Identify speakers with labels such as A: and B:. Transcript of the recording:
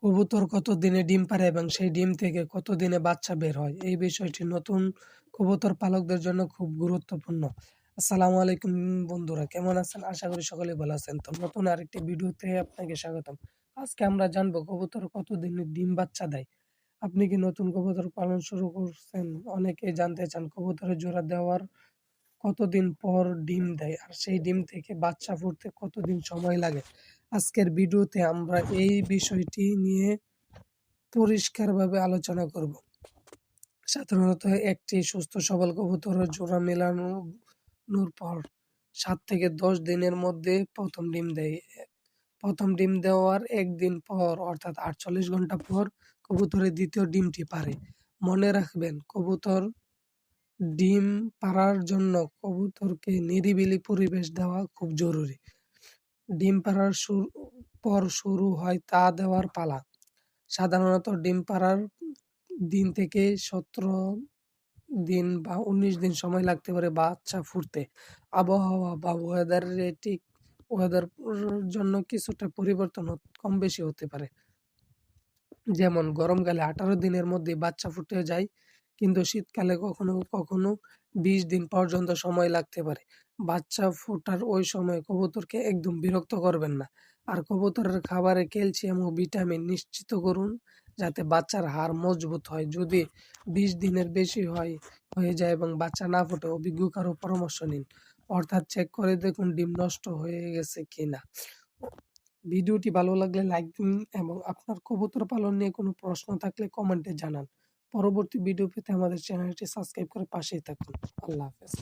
A: কবুতর কত দিনে ডিম পাড়ে এবং সেই ডিম থেকে কত দিনে বাচ্চা বের হয়? এই বিষয়টি নতুন কবুতর পালকদের জন্য খুব গুরুত্বপূর্ণ। আসসালামু আলাইকুম বন্ধুরা, কেমন আছেন? আশা করি সকলেই ভালো আছেন। তো নতুন আরেকটি ভিডিওতে আপনাকে স্বাগতম। আজকে আমরা জানবো কবুতর কত দিনে ডিম বাচ্চা দেয়। আপনি কি নতুন কবুতর পালন শুরু করছেন? অনেকেই জানতে চান কবুতরের জোড়া দেওয়ার কতদিন পর ডিম দেয় আর সেই ডিম থেকে বাচ্চা ফুটতে কতদিন সময় লাগে। আজকের ভিডিওতে আমরা এই বিষয়টি নিয়ে পরিষ্কারভাবে আলোচনা করব। সাধারণত একটি সুস্থ সবল কবুতরের জোড়া মেলানোর পর ৭ থেকে ১০ দিনের মধ্যে প্রথম ডিম দেয়। প্রথম ডিম দেওয়ার ১ দিন পর অর্থাৎ ৪৮ ঘন্টা পর কবুতরের দ্বিতীয় ডিমটি পাড়ে। মনে রাখবেন, কবুতর ডিম পাড়ার জন্য কবুতরকে নিরিবিলি পরিবেশ দেওয়া খুব জরুরি। ডিম পাড়ার পর শুরু হয় তা দেওয়ার পালা। সাধারণত ডিম পাড়ার দিন থেকে ১৭ দিন বা ১৯ দিন সময় লাগতে পারে বাচ্চা ফুটতে। আবহাওয়া বা ওয়েদার জন্য কিছুটা পরিবর্তন কম বেশি হতে পারে। যেমন গরমকালে ১৮ দিনের মধ্যেই বাচ্চা ফুটে যায়, কিন্তু শীতকালে কখনো, কখনো ২০ দিন পর্যন্ত সময় লাগতে পারে। বাচ্চা ফোটার ওই সময় কবুতরকে একদম বিরক্ত করবেন না। আর কবুতরের খাবারে ক্যালসিয়াম ও ভিটামিন নিশ্চিত করুন যাতে বাচ্চার হাড় মজবুত হয়। যদি ২০ দিনের বেশি হয়ে যায় এবং বাচ্চা না ফোটে, অভিজ্ঞ কারো পরামর্শ নিন। অর্থাৎ চেক করে দেখুন ডিম নষ্ট হয়ে গেছে কিনা। ভিডিওটি ভালো লাগলে লাইক দিন এবং আপনার কবুতর পালন নিয়ে কোনো প্রশ্ন থাকলে কমেন্টে জানান। পরবর্তী ভিডিও পেতে আমাদের চ্যানেলটি সাবস্ক্রাইব করে পাশেই থাকুন। আল্লাহ হাফেজ।